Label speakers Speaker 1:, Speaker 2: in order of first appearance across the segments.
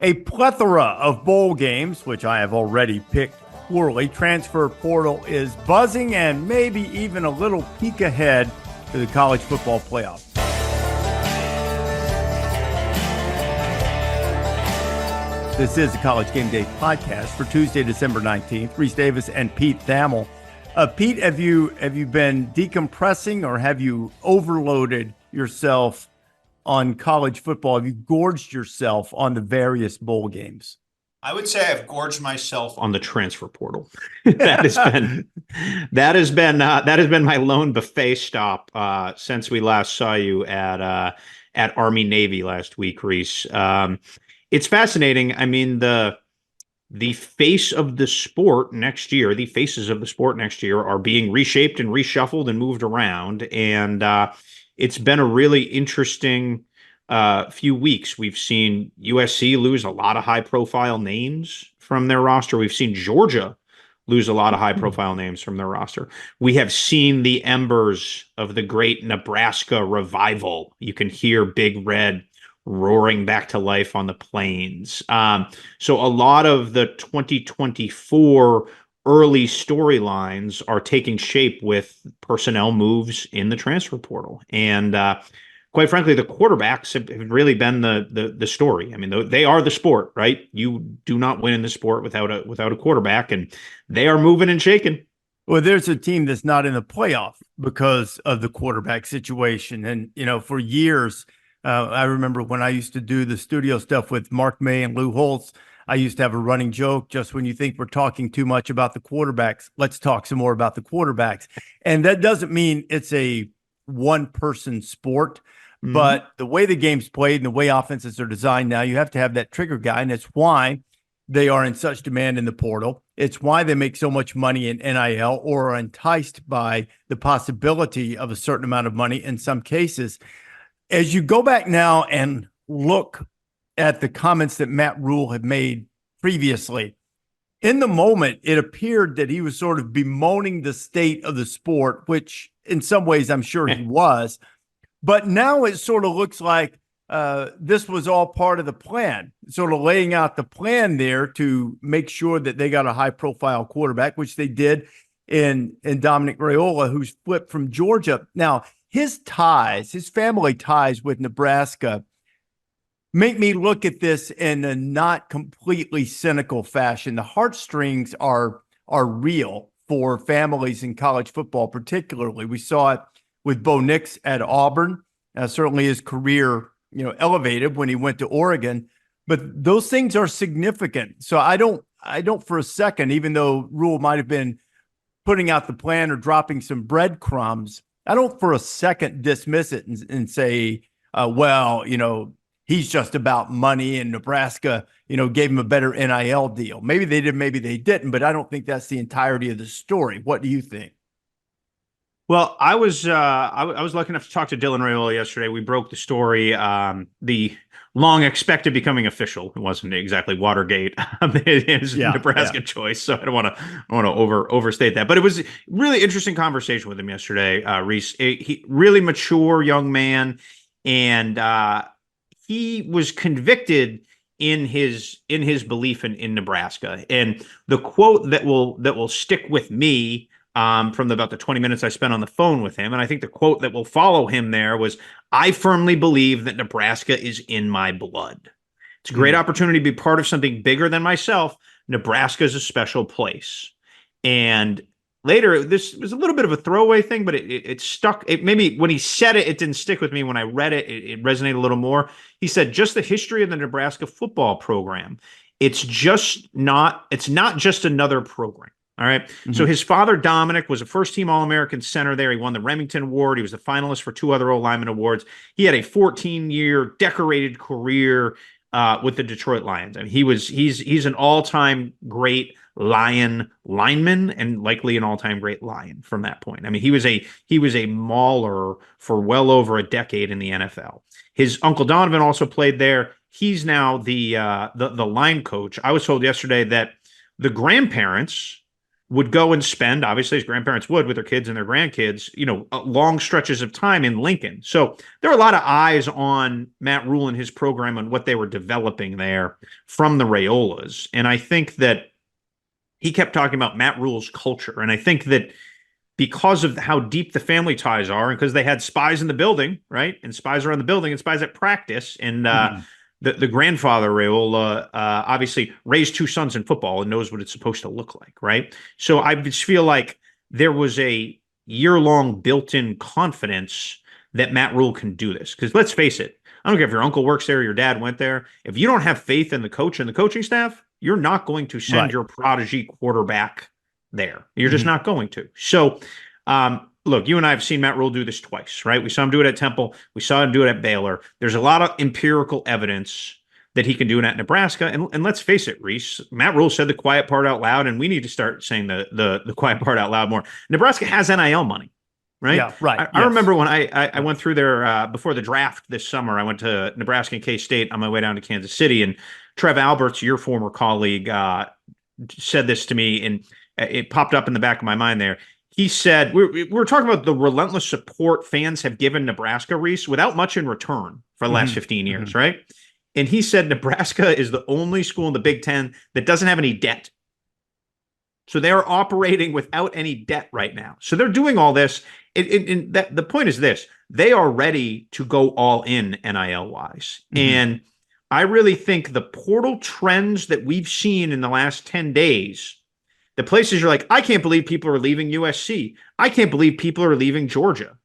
Speaker 1: A plethora of bowl games, which I have already picked poorly. Transfer portal is buzzing and maybe even a little peek ahead to the college football playoff. This is the College Game Day podcast for Tuesday, December 19th. Rece Davis and Pete Thamel. Pete, have you been decompressing or have you overloaded yourself on college football? Have you gorged yourself on the various bowl games?
Speaker 2: I would say I've gorged myself on the transfer portal. that has been my lone buffet stop since we last saw you at Army Navy last week, Rece. It's fascinating. I mean, the face of the sport next year, the faces of the sport next year are being reshaped and reshuffled and moved around. And it's been a really interesting few weeks. We've seen USC lose a lot of high-profile names from their roster. We've seen Georgia lose a lot of high-profile names from their roster. We have seen the embers of the great Nebraska revival. You can hear Big Red roaring back to life on the plains. So a lot of the 2024 early storylines are taking shape with personnel moves in the transfer portal. And quite frankly, the quarterbacks have really been the story. I mean, they are the sport, right? You do not win in the sport without a quarterback, and they are moving and shaking.
Speaker 1: Well, there's a team that's not in the playoff because of the quarterback situation. And, for years, I remember when I used to do the studio stuff with Mark May and Lou Holtz, I used to have a running joke, just when you think we're talking too much about the quarterbacks, let's talk some more about the quarterbacks. And that doesn't mean it's a one-person sport, but the way the game's played and the way offenses are designed now, you have to have that trigger guy, and it's why they are in such demand in the portal. It's why they make so much money in NIL or are enticed by the possibility of a certain amount of money in some cases. As you go back now and look at the comments that Matt Rule had made previously, in the moment, it appeared that he was sort of bemoaning the state of the sport, which in some ways I'm sure he was. But now it sort of looks like this was all part of the plan, sort of laying out the plan there to make sure that they got a high-profile quarterback, which they did in Dominic Raiola, who's flipped from Georgia. Now, his family ties with Nebraska make me look at this in a not completely cynical fashion. The heartstrings are real for families in college football, particularly. We saw it with Bo Nix at Auburn. Certainly his career, elevated when he went to Oregon. But those things are significant. So I don't for a second, even though Rule might have been putting out the plan or dropping some breadcrumbs, I don't for a second dismiss it and say, he's just about money and Nebraska, gave him a better NIL deal. Maybe they did, maybe they didn't, but I don't think that's the entirety of the story. What do you think?
Speaker 2: Well, I was lucky enough to talk to Dylan Raiola yesterday. We broke the story, the long expected becoming official. It wasn't exactly Watergate. It's Nebraska choice, so I don't want to overstate that. But it was a really interesting conversation with him yesterday, Rece. He really mature young man, and he was convicted in his belief in Nebraska. And the quote that will stick with me from about the 20 minutes I spent on the phone with him, and I think the quote that will follow him there was, "I firmly believe that Nebraska is in my blood. It's a great opportunity to be part of something bigger than myself. Nebraska is a special place." And later, this was a little bit of a throwaway thing, but it stuck. It maybe when he said it, it didn't stick with me. When I read it, it resonated a little more. He said, "Just the history of the Nebraska football program. It's not just another program." All right. So his father, Dominic, was a first-team All-American center there. He won the Remington Award. He was a finalist for 2 other O-Lineman awards. He had a 14-year decorated career with the Detroit Lions. I mean, he's an all-time great lineman and likely an all-time great Lion from that point. I mean, he was a mauler for well over a decade in the NFL. His uncle Donovan also played there. He's now the line coach. I was told yesterday that the grandparents would go and spend, obviously, as grandparents would with their kids and their grandkids, long stretches of time in Lincoln. So there are a lot of eyes on Matt Rule and his program and what they were developing there from the Raiolas. And I think that he kept talking about Matt Rule's culture. And I think that because of how deep the family ties are, and because they had spies in the building, right? And spies around the building and spies at practice. And the grandfather, Raiola, obviously raised two sons in football and knows what it's supposed to look like, right? So I just feel like there was a year-long built-in confidence that Matt Rule can do this. Because let's face it, I don't care if your uncle works there or your dad went there. If you don't have faith in the coach and the coaching staff, you're not going to send your prodigy quarterback there. You're just not going to. So, look, you and I have seen Matt Rule do this twice, right? We saw him do it at Temple. We saw him do it at Baylor. There's a lot of empirical evidence that he can do it at Nebraska. And let's face it, Rece, Matt Rule said the quiet part out loud, and we need to start saying the quiet part out loud more. Nebraska has NIL money, right?
Speaker 1: Yeah, right.
Speaker 2: I remember when I went through there before the draft this summer. I went to Nebraska and K-State on my way down to Kansas City, and Trev Alberts, your former colleague, said this to me, and it popped up in the back of my mind there. He said, we're talking about the relentless support fans have given Nebraska, Rece, without much in return for the last 15 years, right? And he said Nebraska is the only school in the Big Ten that doesn't have any debt. So they're operating without any debt right now. So they're doing all this. The point is this. They are ready to go all in NIL-wise. And I really think the portal trends that we've seen in the last 10 days, the places you're like, I can't believe people are leaving USC. I can't believe people are leaving Georgia.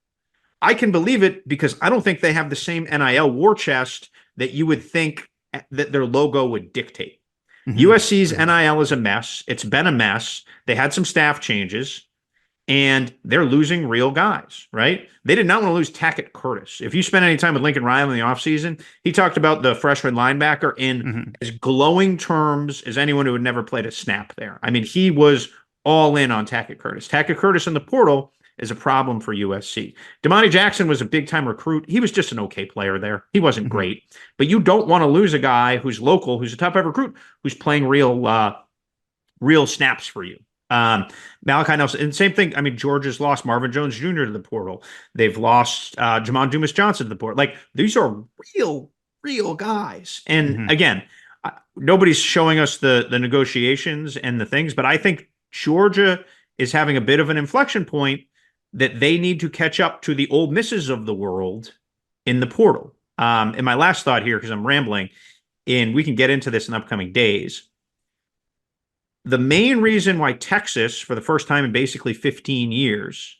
Speaker 2: I can believe it because I don't think they have the same NIL war chest that you would think that their logo would dictate. USC's NIL is a mess. It's been a mess. They had some staff changes, and they're losing real guys, right? They did not want to lose Tackett Curtis. If you spend any time with Lincoln Riley in the offseason, he talked about the freshman linebacker in as glowing terms as anyone who had never played a snap there. I mean, he was all in on Tackett Curtis. Tackett Curtis in the portal is a problem for USC. Damani Jackson was a big-time recruit. He was just an okay player there. He wasn't great. But you don't want to lose a guy who's local, who's a top-five recruit, who's playing real snaps for you. Malachi Nelson, and same thing. I mean, Georgia's lost Marvin Jones Jr. to the portal. They've lost Jamon Dumas Johnson to the portal. Like, these are real guys. And again, nobody's showing us the negotiations and the things, but I think Georgia is having a bit of an inflection point that they need to catch up to the Ole Misses of the world in the portal. And my last thought here, because I'm rambling, and we can get into this in upcoming days. The main reason why Texas, for the first time in basically 15 years,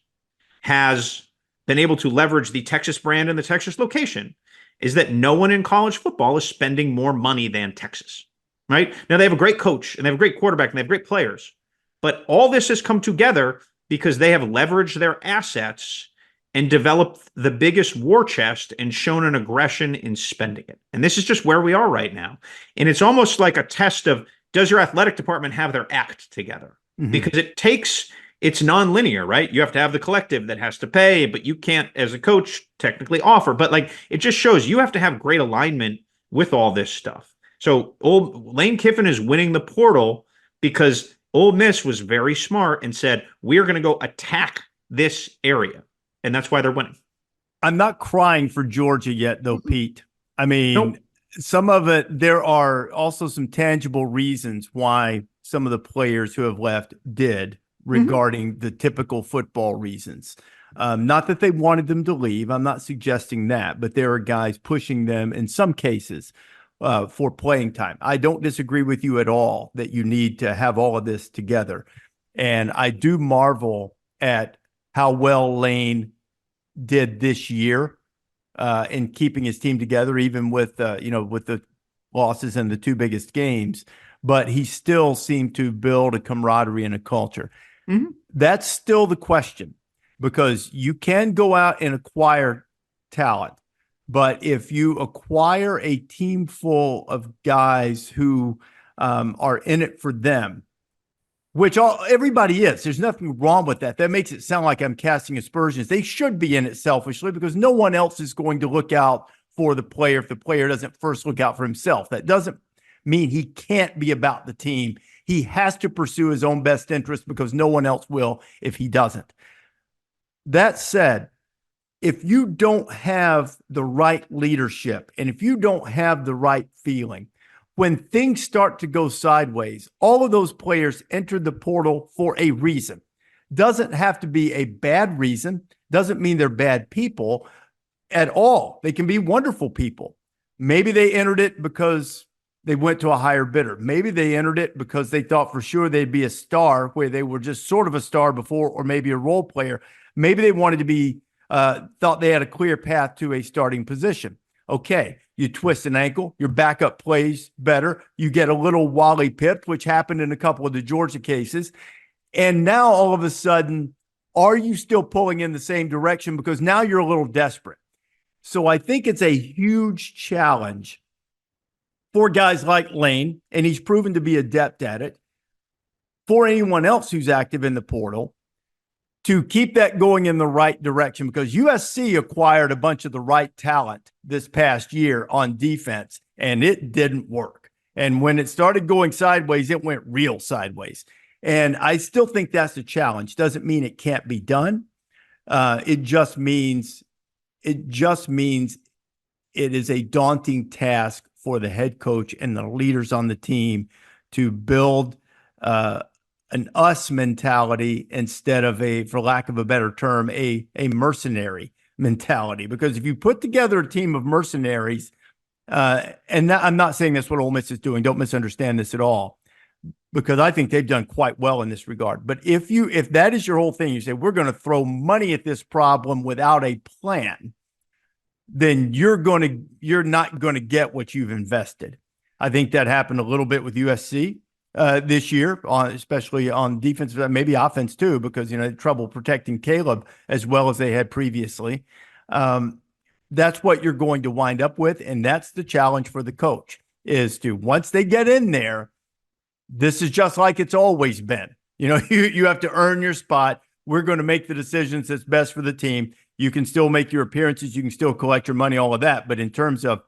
Speaker 2: has been able to leverage the Texas brand and the Texas location is that no one in college football is spending more money than Texas, right? Now, they have a great coach, and they have a great quarterback, and they have great players. But all this has come together because they have leveraged their assets and developed the biggest war chest and shown an aggression in spending it. And this is just where we are right now. And it's almost like a test of, does your athletic department have their act together? Because it's nonlinear, right? You have to have the collective that has to pay, but you can't, as a coach, technically offer. But like, it just shows you have to have great alignment with all this stuff. So Lane Kiffin is winning the portal because Ole Miss was very smart and said, we are going to go attack this area. And that's why they're winning.
Speaker 1: I'm not crying for Georgia yet, though, Pete. I mean, some of it, there are also some tangible reasons why some of the players who have left did regarding the typical football reasons. Not that they wanted them to leave. I'm not suggesting that, but there are guys pushing them in some cases for playing time. I don't disagree with you at all that you need to have all of this together. And I do marvel at how well Lane did this year in keeping his team together, even with, with the losses in the two biggest games. But he still seemed to build a camaraderie and a culture. That's still the question, because you can go out and acquire talent. But if you acquire a team full of guys who are in it for them, which everybody is, there's nothing wrong with that. That makes it sound like I'm casting aspersions. They should be in it selfishly because no one else is going to look out for the player if the player doesn't first look out for himself. That doesn't mean he can't be about the team. He has to pursue his own best interest because no one else will if he doesn't. That said, if you don't have the right leadership and if you don't have the right feeling, when things start to go sideways, all of those players entered the portal for a reason. Doesn't have to be a bad reason. Doesn't mean they're bad people at all. They can be wonderful people. Maybe they entered it because they went to a higher bidder. Maybe they entered it because they thought for sure they'd be a star where they were just sort of a star before, or maybe a role player. Maybe they wanted to be, thought they had a clear path to a starting position. Okay, you twist an ankle, your backup plays better. You get a little Wally pipped, which happened in a couple of the Georgia cases. And now all of a sudden, are you still pulling in the same direction? Because now you're a little desperate. So I think it's a huge challenge for guys like Lane, and he's proven to be adept at it, for anyone else who's active in the portal, to keep that going in the right direction, because USC acquired a bunch of the right talent this past year on defense, and it didn't work. And when it started going sideways, it went real sideways. And I still think that's a challenge. Doesn't mean it can't be done. It just means it is a daunting task for the head coach and the leaders on the team to build an us mentality instead of a, for lack of a better term, a mercenary mentality. Because if you put together a team of mercenaries, and I'm not saying that's what Ole Miss is doing, don't misunderstand this at all, because I think they've done quite well in this regard. But if that is your whole thing, you say, we're going to throw money at this problem without a plan, then you're not going to get what you've invested. I think that happened a little bit with USC this year, especially on defense, maybe offense too, because, they had trouble protecting Caleb as well as they had previously. That's what you're going to wind up with. And that's the challenge for the coach, is to, once they get in there, this is just like it's always been. You have to earn your spot. We're going to make the decisions that's best for the team. You can still make your appearances. You can still collect your money, all of that. But in terms of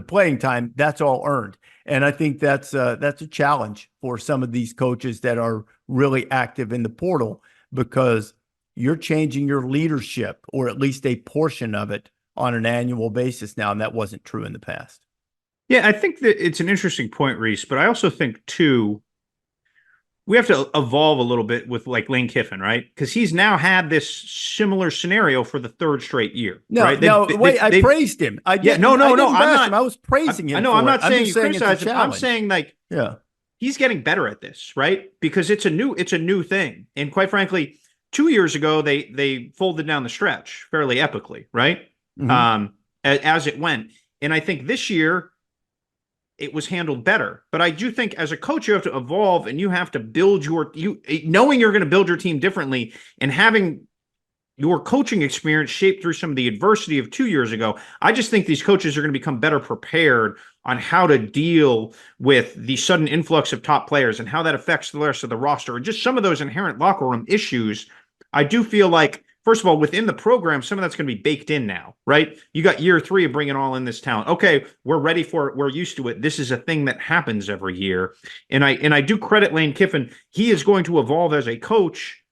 Speaker 1: playing time, that's all earned. And I think that's a challenge for some of these coaches that are really active in the portal, because you're changing your leadership, or at least a portion of it, on an annual basis now. And that wasn't true in the past.
Speaker 2: Yeah, I think that it's an interesting point, Rece, but I also think too, we have to evolve a little bit with like Lane Kiffin, right? Because he's now had this similar scenario for the third straight year.
Speaker 1: No,
Speaker 2: right?
Speaker 1: I praised him. I was praising him.
Speaker 2: I know. I'm not saying you criticize him. I'm saying he's getting better at this, right? Because it's a new thing. And quite frankly, 2 years ago, they folded down the stretch fairly epically, right? Mm-hmm. As it went. And I think this year, it was handled better. But I do think as a coach, you have to evolve, and you have to build knowing you're going to build your team differently, and having your coaching experience shaped through some of the adversity of 2 years ago. I just think these coaches are going to become better prepared on how to deal with the sudden influx of top players and how that affects the rest of the roster, and just some of those inherent locker room issues. I do feel like, first of all, within the program, some of that's going to be baked in now, right? You got year 3 of bringing all in this talent. Okay, we're ready for it. We're used to it. This is a thing that happens every year. And I do credit Lane Kiffin. He is going to evolve as a coach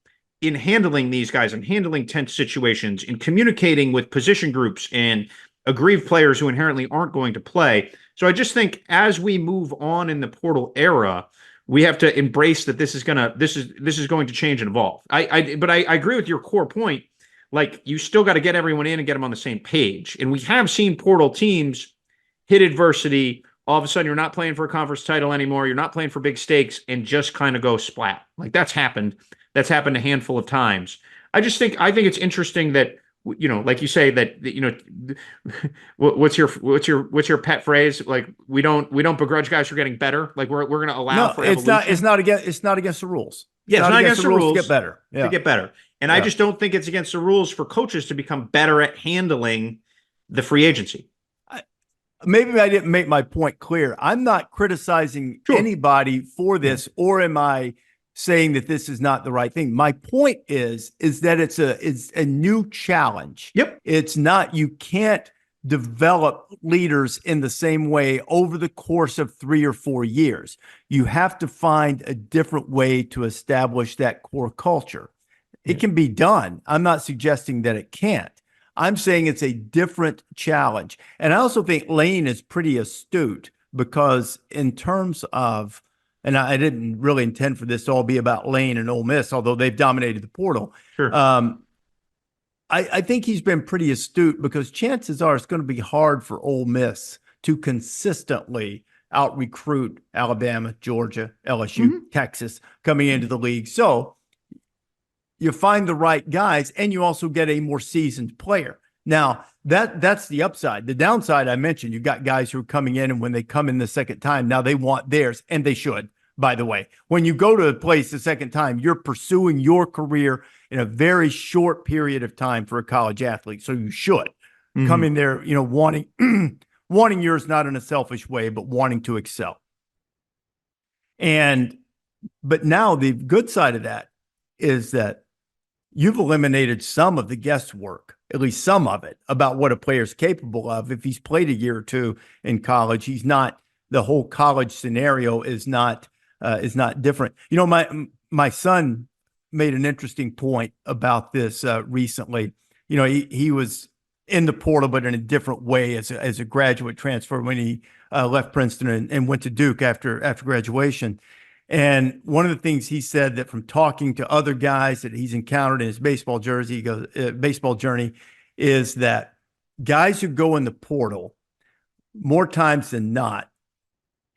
Speaker 2: in handling these guys and handling tense situations, in communicating with position groups and aggrieved players who inherently aren't going to play. So I just think as we move on in the portal era, we have to embrace that this is going to change and evolve. But I agree with your core point. Like, you still got to get everyone in and get them on the same page. And we have seen portal teams hit adversity. All of a sudden, you're not playing for a conference title anymore. You're not playing for big stakes, and just kind of go splat. Like, that's happened. That's happened a handful of times. I think it's interesting that, like you say, that, what's your pet phrase? Like, we don't begrudge guys for getting better. Like, we're going to allow for evolution.
Speaker 1: It's not against the rules.
Speaker 2: Yeah, it's not against the rules
Speaker 1: to get better. Yeah.
Speaker 2: To get better. And I just don't think it's against the rules for coaches to become better at handling the free agency.
Speaker 1: Maybe I didn't make my point clear. I'm not criticizing anybody for this, or am I saying that this is not the right thing? My point is that it's a new challenge.
Speaker 2: Yep.
Speaker 1: It's not, you can't develop leaders in the same way over the course of 3 or 4 years. You have to find a different way to establish that core culture. It can be done. I'm not suggesting that it can't. I'm saying it's a different challenge. And I also think Lane is pretty astute because in terms of, and I didn't really intend for this to all be about Lane and Ole Miss, although they've dominated the portal.
Speaker 2: Sure.
Speaker 1: I think he's been pretty astute because chances are it's going to be hard for Ole Miss to consistently out-recruit Alabama, Georgia, LSU, Texas coming into the league. So you find the right guys and you also get a more seasoned player. Now, that's the upside. The downside I mentioned, you've got guys who are coming in, and when they come in the second time, now they want theirs, and they should, by the way. When you go to a place the second time, you're pursuing your career in a very short period of time for a college athlete. So you should come in there, wanting wanting yours, not in a selfish way, but wanting to excel. But now the good side of that is that you've eliminated some of the guesswork, at least some of it, about what a player's capable of. If he's played a year or two in college, the whole college scenario is not different. My son made an interesting point about this recently. He was in the portal, but in a different way as a graduate transfer when he left Princeton and went to Duke after graduation. And one of the things he said that from talking to other guys that he's encountered in his baseball journey is that guys who go in the portal more times than not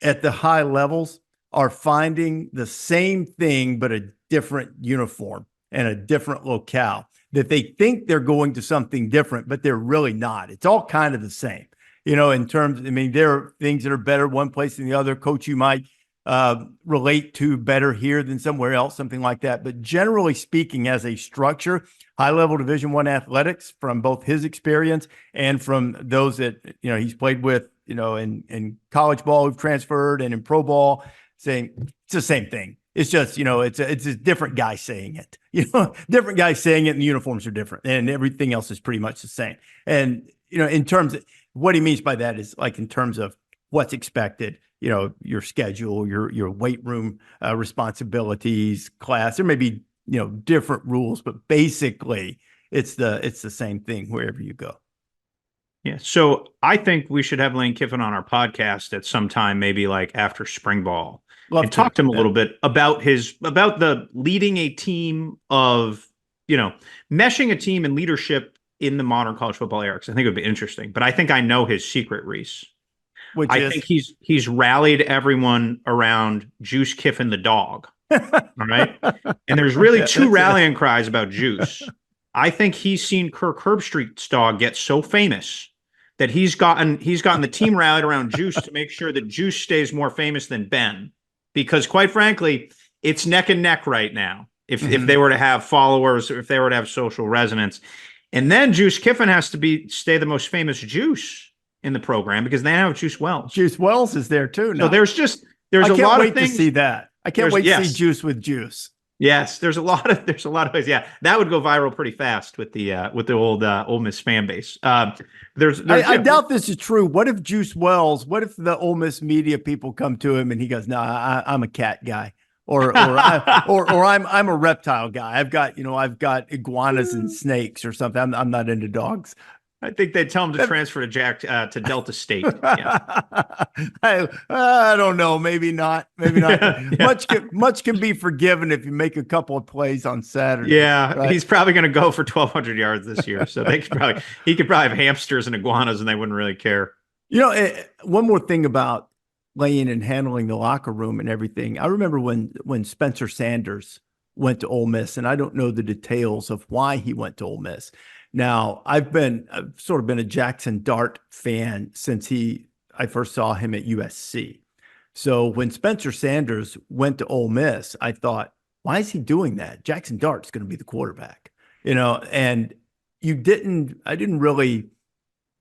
Speaker 1: at the high levels are finding the same thing, but a different uniform and a different locale, that they think they're going to something different, but they're really not. It's all kind of the same, in terms, there are things that are better one place than the other. Coach, you might relate to better here than somewhere else, something like that. But generally speaking, as a structure, high-level Division I athletics, from both his experience and from those that he's played with, in college ball who've transferred and in pro ball, saying it's the same thing. It's just, it's a different guy saying it. Different guys saying it, and the uniforms are different, and everything else is pretty much the same. And in terms of what he means by that is like in terms of what's expected. Your schedule, your weight room responsibilities, class. There may be different rules, but basically it's the same thing wherever you go.
Speaker 2: Yeah. So I think we should have Lane Kiffin on our podcast at some time, maybe like after spring ball, and talk to him a little bit about the leading a team of, meshing a team and leadership in the modern college football era. Because I think it would be interesting. But I think I know his secret, Rece. I think he's rallied everyone around Juice Kiffin the dog. All right. And there's really two rallying cries about Juice. I think he's seen Kirk Herbstreit's dog get so famous that he's gotten the team rallied around Juice to make sure that Juice stays more famous than Ben. Because quite frankly, it's neck and neck right now. If they were to have followers, or if they were to have social resonance. And then Juice Kiffin has to stay the most famous Juice in the program, because they have Juice Wells. Juice
Speaker 1: Wells is there too now.
Speaker 2: So there's a lot of things
Speaker 1: to see that. I can't wait to see Juice with Juice.
Speaker 2: Yes, there's a lot of ways. Yeah, that would go viral pretty fast with the old Ole Miss fan base. I
Speaker 1: doubt this is true. What if what if the Ole Miss media people come to him and he goes, "No, I'm a cat guy," or I'm a reptile guy. I've got iguanas and snakes or something. I'm not into dogs.
Speaker 2: I think they'd tell him to transfer to Delta State. Yeah.
Speaker 1: I don't know. Maybe not. Yeah. Much can be forgiven if you make a couple of plays on Saturday.
Speaker 2: Yeah,
Speaker 1: right?
Speaker 2: He's probably going to go for 1,200 yards this year. So he could probably have hamsters and iguanas, and they wouldn't really care.
Speaker 1: One more thing about Lane and handling the locker room and everything. I remember when Spencer Sanders went to Ole Miss, and I don't know the details of why he went to Ole Miss. Now, I've sort of been a Jackson Dart fan since I first saw him at USC. So when Spencer Sanders went to Ole Miss, I thought, why is he doing that? Jackson Dart's going to be the quarterback, and I didn't really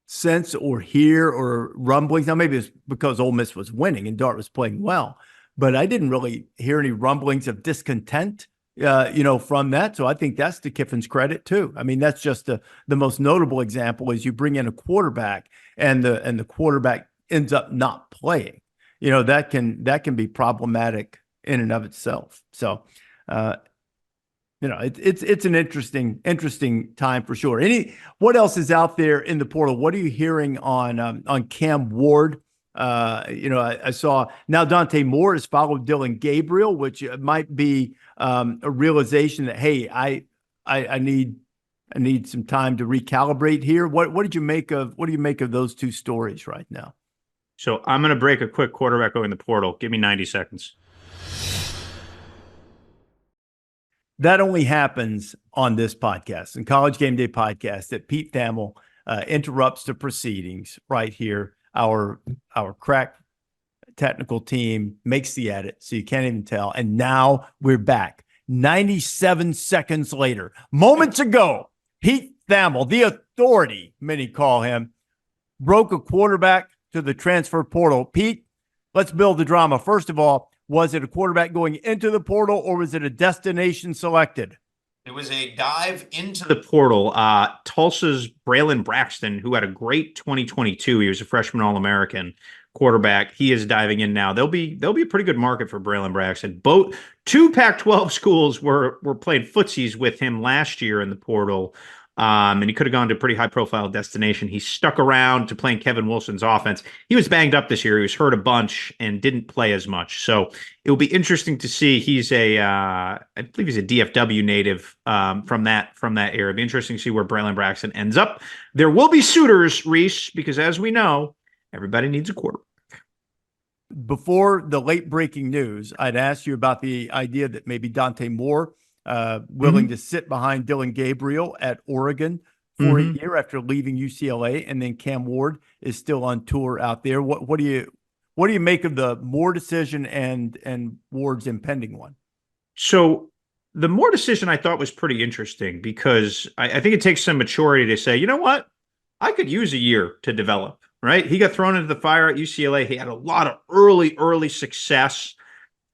Speaker 1: sense or hear or rumblings. Now, maybe it's because Ole Miss was winning and Dart was playing well, but I didn't really hear any rumblings of discontent from that. So I think that's to Kiffin's credit too. I mean, that's just the most notable example is you bring in a quarterback and the quarterback ends up not playing. That can be problematic in and of itself. So, it's an interesting time for sure. What else is out there in the portal? What are you hearing on Cam Ward? I saw now Dante Moore has followed Dylan Gabriel, which might be a realization that, hey, I need some time to recalibrate here. What do you make of those two stories right now?
Speaker 2: So I'm going to break a quick quarterback in the portal. Give me 90 seconds.
Speaker 1: That only happens on this podcast, in College Game Day podcast, that Pete Thamel interrupts the proceedings right here. Our crack technical team makes the edit, so you can't even tell. And now we're back. 97 seconds later, moments ago, Pete Thamel, the authority, many call him, broke a quarterback to the transfer portal. Pete, let's build the drama. First of all, was it a quarterback going into the portal or was it a destination selected?
Speaker 2: It was a dive into the portal. Tulsa's Braylon Braxton, who had a great 2022. He was a freshman All-American quarterback. He is diving in now. There'll be a pretty good market for Braylon Braxton. Two Pac-12 schools were playing footsies with him last year in the portal. And he could have gone to a pretty high-profile destination. He stuck around to playing Kevin Wilson's offense. He was banged up this year. He was hurt a bunch and didn't play as much. So it will be interesting to see. He's I believe he's a DFW native from that area. It'll be interesting to see where Braylon Braxton ends up. There will be suitors, Rece, because as we know, everybody needs a quarterback.
Speaker 1: Before the late-breaking news, I'd asked you about the idea that maybe Dante Moore willing to sit behind Dylan Gabriel at Oregon for a year after leaving UCLA, and then Cam Ward is still on tour out there. What do you make of the Moore decision and Ward's impending one?
Speaker 2: So the Moore decision I thought was pretty interesting because I think it takes some maturity to say, you know what, I could use a year to develop. Right? He got thrown into the fire at UCLA. He had a lot of early success,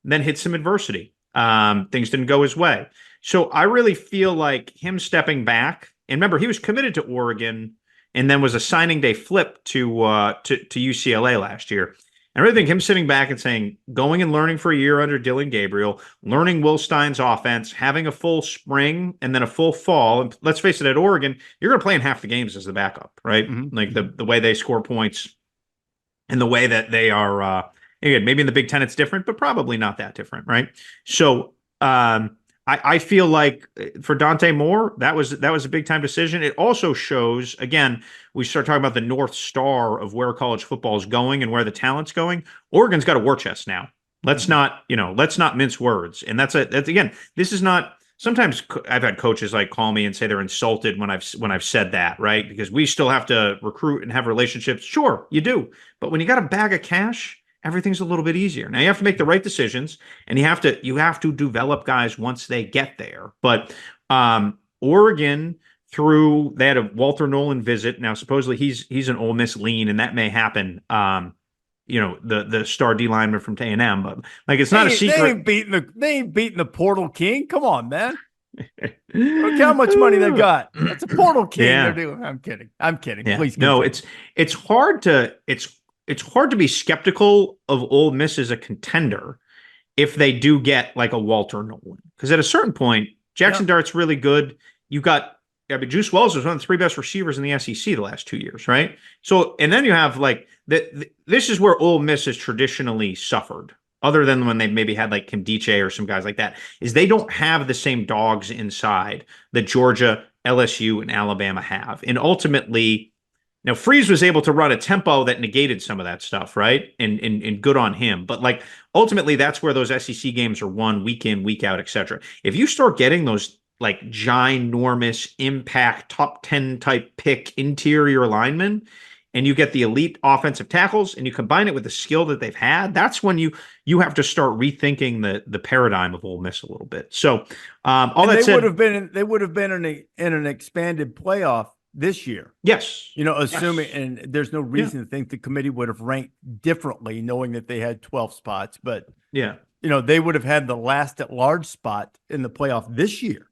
Speaker 2: then hit some adversity. Things didn't go his way. So I really feel like him stepping back, and remember, he was committed to Oregon and then was a signing day flip to UCLA last year. I really think him sitting back and saying, going and learning for a year under Dylan Gabriel, learning Will Stein's offense, having a full spring and then a full fall. And let's face it, at Oregon, you're going to play in half the games as the backup, right? Like the way they score points and the way that they are, again, maybe in the Big Ten it's different, but probably not that different, right? So I feel like for Dante Moore, that was a big time decision. It also shows, again, we start talking about the North Star of where college football is going and where the talent's going. Oregon's got a war chest now. Let's not mince words. And that's again, this is not, sometimes I've had coaches like call me and say they're insulted when I've said that, right? Because we still have to recruit and have relationships. Sure, you do. But when you got a bag of cash, everything's a little bit easier. Now you have to make the right decisions, and you have to develop guys once they get there. But Oregon, they had a Walter Nolan visit. Now supposedly he's an Ole Miss lean, and that may happen. The star D lineman from A&M, but like it's not a secret.
Speaker 1: They ain't beating the Portal King. Come on, man. Look how much money they got. That's a Portal King. Yeah. They're doing. I'm kidding. Yeah. Please.
Speaker 2: No, it's hard to be skeptical of Ole Miss as a contender if they do get like a Walter Nolan. Because at a certain point, Jackson Dart's really good. Juice Wells was one of the three best receivers in the SEC the last 2 years, right? So, and then you have like this is where Ole Miss has traditionally suffered, other than when they maybe had like Kim Diche or some guys like that, is they don't have the same dogs inside that Georgia, LSU, and Alabama have. And ultimately, now, Freeze was able to run a tempo that negated some of that stuff, right? And good on him. But like ultimately, that's where those SEC games are won week in, week out, etc. If you start getting those like ginormous impact top 10 type pick interior linemen, and you get the elite offensive tackles, and you combine it with the skill that they've had, that's when you have to start rethinking the paradigm of Ole Miss a little bit. So
Speaker 1: they would have been in an expanded playoff this year.
Speaker 2: Yes.
Speaker 1: Assuming, and there's no reason to think the committee would have ranked differently knowing that they had 12 spots, but
Speaker 2: yeah.
Speaker 1: they would have had the last at large spot in the playoff this year.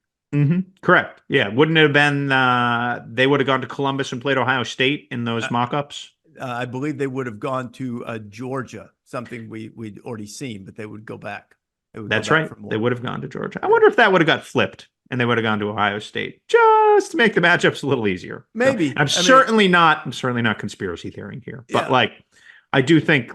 Speaker 2: Correct. Yeah. Wouldn't it have been, they would have gone to Columbus and played Ohio State in those mock-ups?
Speaker 1: I believe they would have gone to Georgia, something we'd already seen, but they would go back.
Speaker 2: That's right. They would have gone to Georgia. I wonder if that would have got flipped and they would have gone to Ohio State just to make the matchups a little easier.
Speaker 1: Maybe.
Speaker 2: So, I'm certainly not conspiracy theorying here, but I do think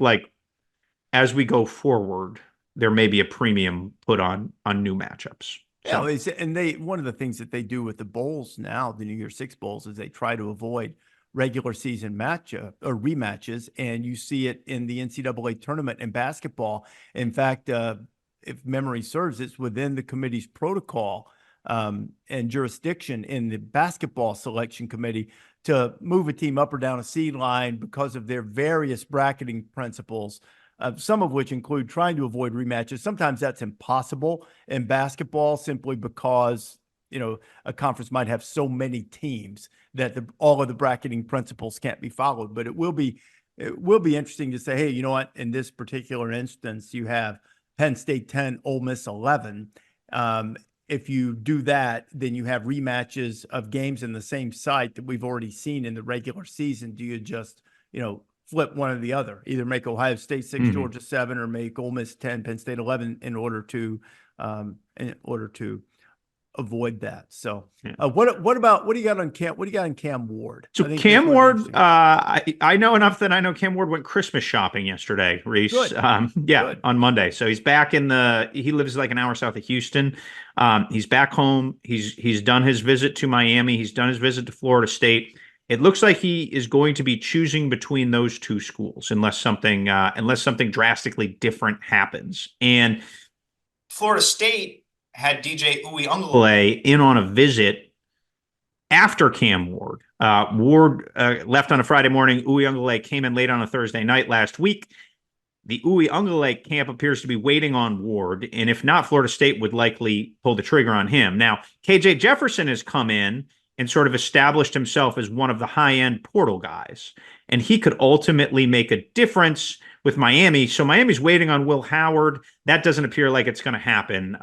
Speaker 2: as we go forward, there may be a premium put on new matchups. So.
Speaker 1: Yeah, and one of the things that they do with the bowls now, the New Year's Six bowls, is they try to avoid regular season matchup or rematches, and you see it in the NCAA tournament in basketball. In fact, if memory serves, it's within the committee's protocol and jurisdiction in the basketball selection committee to move a team up or down a seed line because of their various bracketing principles. Some of which include trying to avoid rematches. Sometimes that's impossible in basketball simply because, a conference might have so many teams that all of the bracketing principles can't be followed. But it will be interesting to say, hey, you know what? In this particular instance, you have Penn State 10, Ole Miss 11. If you do that, then you have rematches of games in the same site that we've already seen in the regular season. Do you just, flip one or the other, either make Ohio State 6, Georgia 7, or make Ole Miss 10, Penn State 11 in order to avoid that. So what do you got on Cam? What do you got on Cam Ward?
Speaker 2: So Cam Ward, I know enough that I know Cam Ward went Christmas shopping yesterday, Rece. Good. On Monday. So he's back he lives like an hour south of Houston. He's back home. He's done his visit to Miami. He's done his visit to Florida State. It looks like he is going to be choosing between those two schools unless something drastically different happens. And Florida State had DJ Uiagalelei in on a visit after Cam Ward. Ward left on a Friday morning. Uiagalelei came in late on a Thursday night last week. The Uiagalelei camp appears to be waiting on Ward, and if not, Florida State would likely pull the trigger on him. Now, KJ Jefferson has come in and sort of established himself as one of the high-end portal guys. And he could ultimately make a difference with Miami. So Miami's waiting on Will Howard. That doesn't appear like it's going to happen.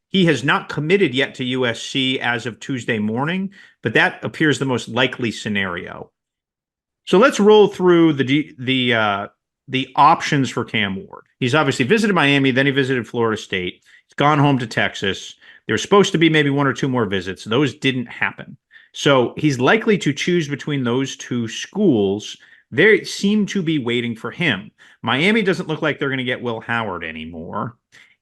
Speaker 2: He has not committed yet to USC as of Tuesday morning, but that appears the most likely scenario. So let's roll through the options for Cam Ward. He's obviously visited Miami, then he visited Florida State. He's gone home to Texas. There was supposed to be maybe one or two more visits. Those didn't happen. So he's likely to choose between those two schools. They seem to be waiting for him. Miami doesn't look like they're going to get Will Howard anymore.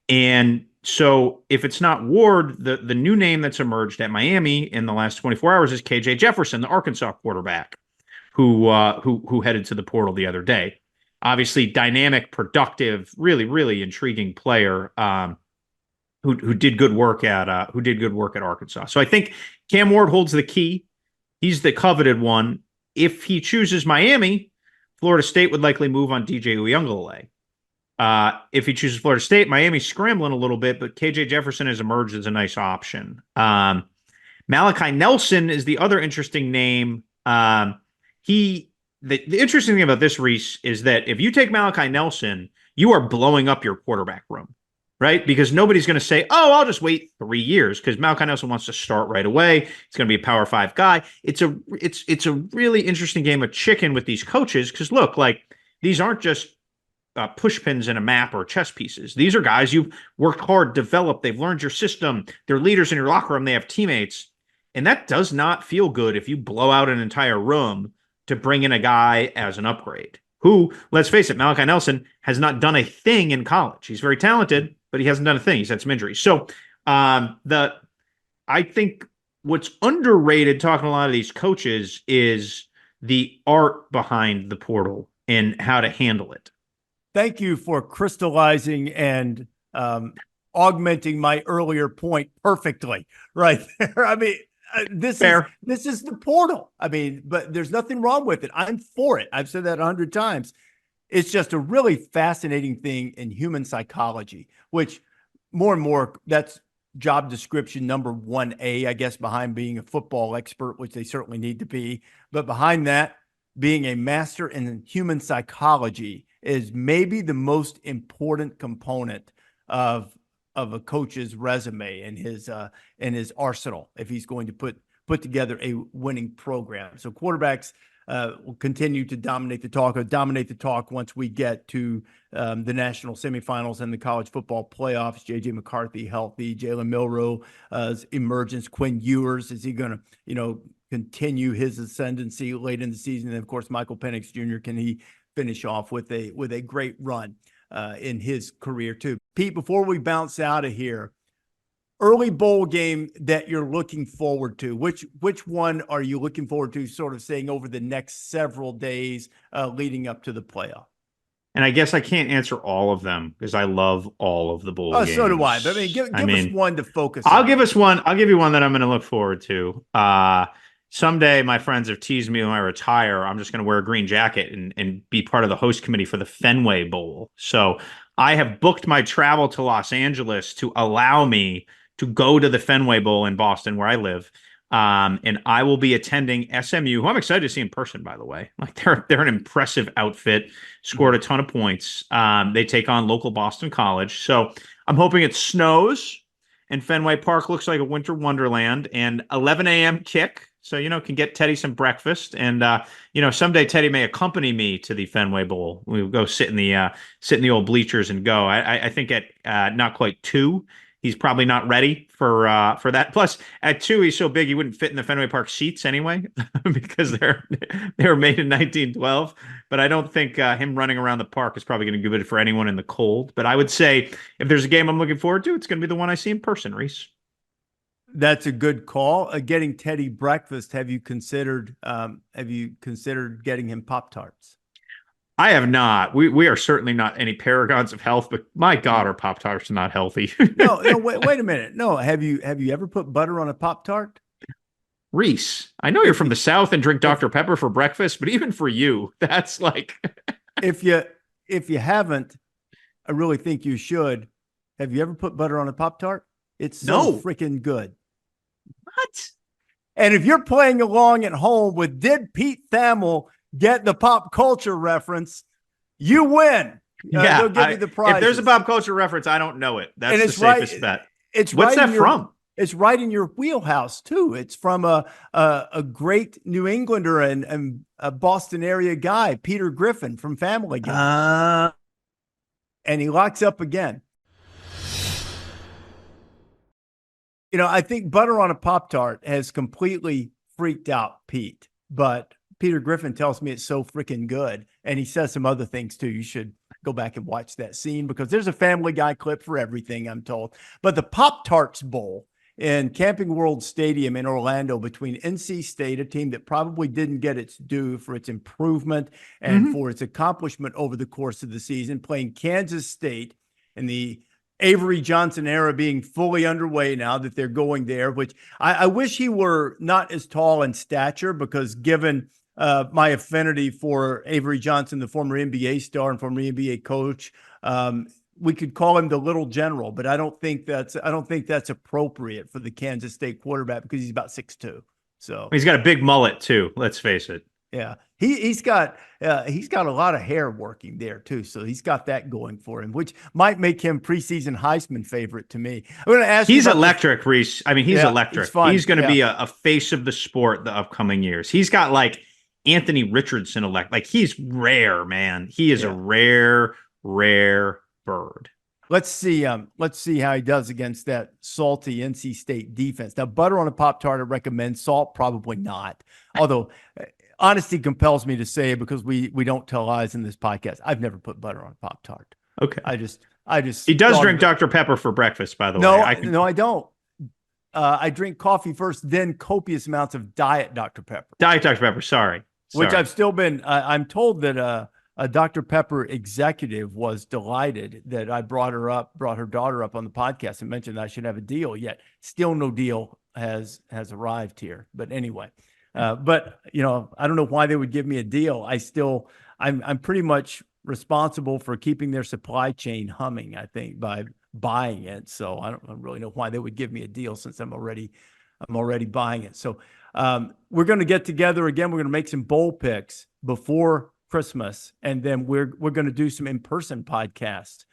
Speaker 2: And so if it's not Ward, the new name that's emerged at Miami in the last 24 hours is KJ Jefferson, the Arkansas quarterback, who headed to the portal the other day. Obviously, dynamic, productive, really, really intriguing player. Who did good work at Arkansas. So I think Cam Ward holds the key. He's the coveted one. If he chooses Miami, Florida State would likely move on DJ Uiagalelei. If he chooses Florida State, Miami's scrambling a little bit, but KJ Jefferson has emerged as a nice option. Malachi Nelson is the other interesting name. The interesting thing about this, Rece, is that if you take Malachi Nelson, you are blowing up your quarterback room. Right? Because nobody's going to say, oh, I'll just wait 3 years because Malachi Nelson wants to start right away. He's going to be a Power 5 guy. It's a really interesting game of chicken with these coaches because, look, these aren't just push pins in a map or chess pieces. These are guys you've worked hard, developed. They've learned your system. They're leaders in your locker room. They have teammates. And that does not feel good if you blow out an entire room to bring in a guy as an upgrade who, let's face it, Malachi Nelson has not done a thing in college. He's very talented, but he hasn't done a thing. He's had some injuries. So I think what's underrated talking to a lot of these coaches is the art behind the portal and how to handle it.
Speaker 1: Thank you for crystallizing and augmenting my earlier point perfectly right there. I mean, this is the portal. I mean, but there's nothing wrong with it. I'm for it. I've said that 100 times. It's just a really fascinating thing in human psychology, which more and more, that's job description number 1A, I guess, behind being a football expert, which they certainly need to be. But behind that, being a master in human psychology is maybe the most important component of a coach's resume and his arsenal if he's going to put together a winning program. So quarterbacks will continue to dominate the talk once we get to the national semifinals and the college football playoffs. J.J. McCarthy healthy, Jalen Milroe's emergence, Quinn Ewers, is he going to, continue his ascendancy late in the season? And of course, Michael Penix Jr., can he finish off with a great run in his career too? Pete, before we bounce out of here, early bowl game that you're looking forward to, which one are you looking forward to, sort of saying over the next several days leading up to the playoff?
Speaker 2: And I guess I can't answer all of them because I love all of the bowl games.
Speaker 1: So do I. But give us one to focus on.
Speaker 2: I'll give you one that I'm going to look forward to. Someday, my friends have teased me when I retire, I'm just going to wear a green jacket and be part of the host committee for the Fenway Bowl. So I have booked my travel to Los Angeles to allow me to go to the Fenway Bowl in Boston, where I live. And I will be attending SMU, who I'm excited to see in person, by the way. Like they're an impressive outfit, scored a ton of points. They take on local Boston College. So I'm hoping it snows and Fenway Park looks like a winter wonderland, and 11 a.m. kick. So, can get Teddy some breakfast. And, someday Teddy may accompany me to the Fenway Bowl. We'll go sit in the old bleachers and go. I think at not quite 2, he's probably not ready for that. Plus, at 2, he's so big he wouldn't fit in the Fenway Park seats anyway, because they were made in 1912. But I don't think him running around the park is probably going to be good for anyone in the cold. But I would say if there's a game I'm looking forward to, it's going to be the one I see in person, Rece.
Speaker 1: That's a good call. Getting Teddy breakfast. Have you considered getting him Pop-Tarts?
Speaker 2: I have not. We are certainly not any paragons of health, but my God, our Pop-Tarts are not healthy.
Speaker 1: No, wait a minute. No, have you ever put butter on a Pop-Tart?
Speaker 2: Rece, I know you're from the South and drink Dr. Pepper for breakfast, but even for you, that's like
Speaker 1: if you haven't, I really think you should. Have you ever put butter on a Pop-Tart? It's so freaking good.
Speaker 2: What?
Speaker 1: And if you're playing along at home with Did Pete Thamel get the pop culture reference, you win. They'll give you the prize.
Speaker 2: If there's a pop culture reference, I don't know it. That's the safest bet.
Speaker 1: What's
Speaker 2: that from?
Speaker 1: It's right in your wheelhouse too. It's from a great New Englander and a Boston area guy, Peter Griffin from Family Guy. And he locks up again. I think butter on a Pop-Tart has completely freaked out Pete, but Peter Griffin tells me it's so freaking good. And he says some other things too. You should go back and watch that scene because there's a Family Guy clip for everything, I'm told. But the Pop-Tarts Bowl in Camping World Stadium in Orlando between NC State, a team that probably didn't get its due for its improvement and for its accomplishment over the course of the season, playing Kansas State in the Avery Johnson era being fully underway now that they're going there, which I wish he were not as tall in stature, because given my affinity for Avery Johnson, the former NBA star and former NBA coach, we could call him the little general, but I don't think that's appropriate for the Kansas State quarterback because he's about 6'2". So
Speaker 2: he's got a big mullet too. Let's face it.
Speaker 1: Yeah, he's got a lot of hair working there too, so he's got that going for him, which might make him preseason Heisman favorite to me. I'm going to ask.
Speaker 2: He's electric, Rece. I mean, he's electric. He's going to be a face of the sport the upcoming years. He's got like Anthony Richardson like he's rare, man. He is a rare bird. Let's see how he does against that salty NC State defense. Now, butter on a Pop-Tart, I recommend. Salt, probably not. Although honesty compels me to say it because we don't tell lies in this podcast. I've never put butter on a Pop-Tart. Okay.
Speaker 1: I just
Speaker 2: he does drink Dr. Pepper for breakfast, by the way.
Speaker 1: No, I don't. I drink coffee first, then copious amounts of Diet Dr. Pepper.
Speaker 2: Diet Dr. Pepper, sorry.
Speaker 1: Which I've still been, I'm told that a Dr. Pepper executive was delighted that I brought her daughter up on the podcast and mentioned that I should have a deal, yet still no deal has arrived here. But anyway, but I don't know why they would give me a deal. I'm pretty much responsible for keeping their supply chain humming, I think, by buying it. So I don't really know why they would give me a deal since I'm already buying it. So we're going to get together again. We're going to make some bowl picks before Christmas, and then we're going to do some in-person podcasts,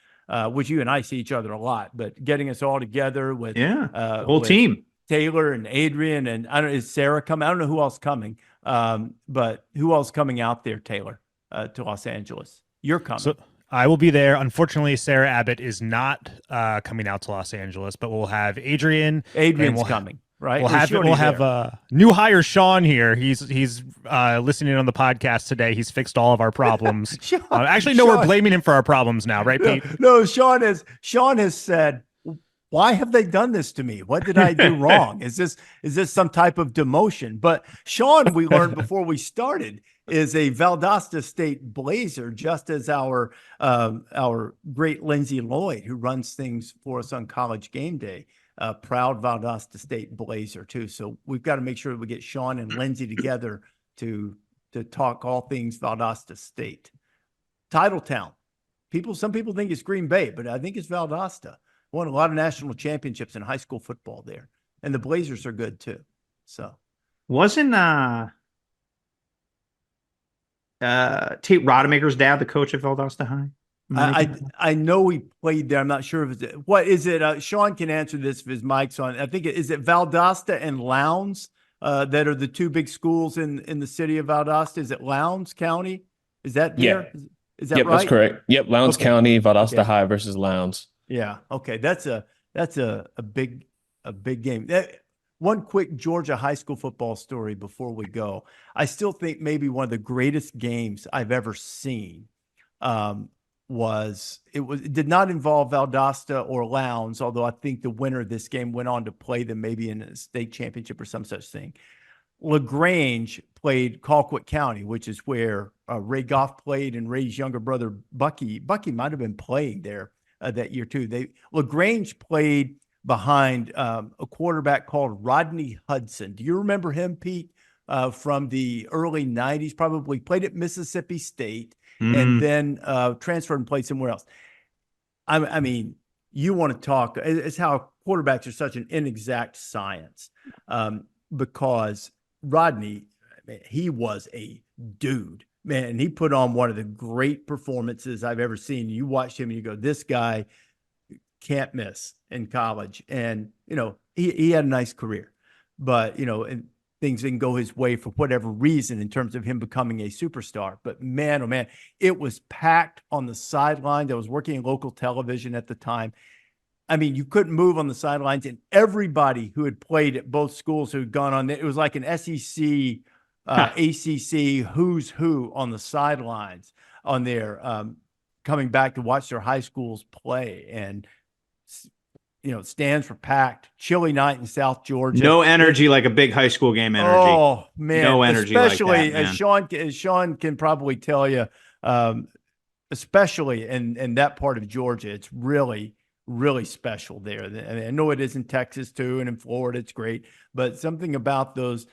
Speaker 1: which you and I see each other a lot, but getting us all together with
Speaker 2: the whole team,
Speaker 1: Taylor and Adrian, and I don't know, is Sarah coming? I don't know who else coming, but who else coming out there, Taylor, to Los Angeles? You're coming.
Speaker 3: So I will be there. Unfortunately, Sarah Abbott is not coming out to Los Angeles, but we'll have Adrian.
Speaker 1: Adrian's coming. Right.
Speaker 3: We'll have new hire Sean here. He's listening on the podcast today. He's fixed all of our problems. We're blaming him for our problems now, right, Pete?
Speaker 1: No, Sean has said, why have they done this to me? What did I do wrong? Is this some type of demotion? But Sean, we learned before we started, is a Valdosta State Blazer, just as our great Lindsay Lloyd, who runs things for us on College Game Day. Proud Valdosta State Blazer too. So we've got to make sure we get Sean and Lindsay together to talk all things Valdosta State. Titletown. Some people think it's Green Bay, but I think it's Valdosta. Won a lot of national championships in high school football there. And the Blazers are good too. So
Speaker 2: wasn't Tate Rodemaker's dad the coach at Valdosta High?
Speaker 1: I know he played there. I'm not sure if it's what is it. Sean can answer this if his mic's on. I think is it Valdosta and Lowndes that are the two big schools in the city of Valdosta. Is it Lowndes County? Is that there?
Speaker 4: Yeah.
Speaker 1: Is that right?
Speaker 4: That's correct. Yep, Lowndes County, Valdosta High versus Lowndes.
Speaker 1: Yeah. Okay. That's a big game. One quick Georgia high school football story before we go. I still think maybe one of the greatest games I've ever seen. It did not involve Valdosta or Lowndes, although I think the winner of this game went on to play them maybe in a state championship or some such thing. LaGrange played Colquitt County, which is where Ray Goff played, and Ray's younger brother Bucky might have been playing there that year too. LaGrange played behind a quarterback called Rodney Hudson. Do you remember him, Pete? From the early 90s, probably played at Mississippi State. And then transferred and played somewhere else. I mean, you want to talk. It's how quarterbacks are such an inexact science because Rodney, he was a dude, man. And he put on one of the great performances I've ever seen. You watched him and you go, this guy can't miss in college. And, he had a nice career. But, and things didn't go his way for whatever reason in terms of him becoming a superstar. But man, oh man, it was packed on the sidelines. I was working in local television at the time. I mean, you couldn't move on the sidelines, and everybody who had played at both schools who had gone on, it was like an SEC, ACC, who's who on the sidelines on there, coming back to watch their high schools play. And stands were packed. Chilly night in South Georgia.
Speaker 2: No energy like a big high school game energy.
Speaker 1: Oh man,
Speaker 2: no energy,
Speaker 1: especially
Speaker 2: like that, man.
Speaker 1: as Sean can probably tell you, especially in that part of Georgia, it's really, really special there. I know it is in Texas too, and in Florida it's great, but something about those.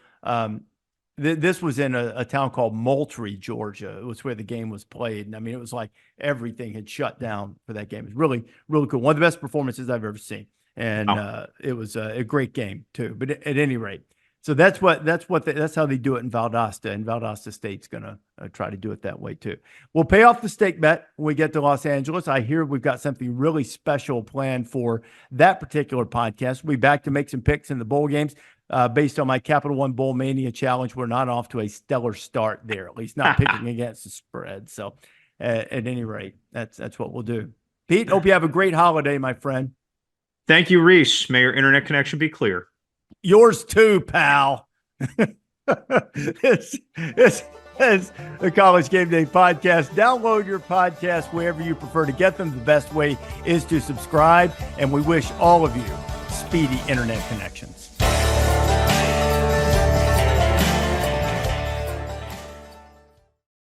Speaker 1: This was in a town called Moultrie, Georgia. It was where the game was played. And I mean, it was like everything had shut down for that game. It was really, really cool. One of the best performances I've ever seen. And it was a great game too. But at any rate, so that's how they do it in Valdosta, and Valdosta State's going to try to do it that way too. We'll pay off the stake bet when we get to Los Angeles. I hear we've got something really special planned for that particular podcast. We'll be back to make some picks in the bowl games. Based on my Capital One Bowl Mania challenge, we're not off to a stellar start there, at least not picking against the spread. So at any rate, that's what we'll do. Pete, hope you have a great holiday, my friend.
Speaker 2: Thank you, Rece. May your internet connection be clear.
Speaker 1: Yours too, pal. This is the College Game Day podcast. Download your podcast wherever you prefer to get them. The best way is to subscribe, and we wish all of you speedy internet connections.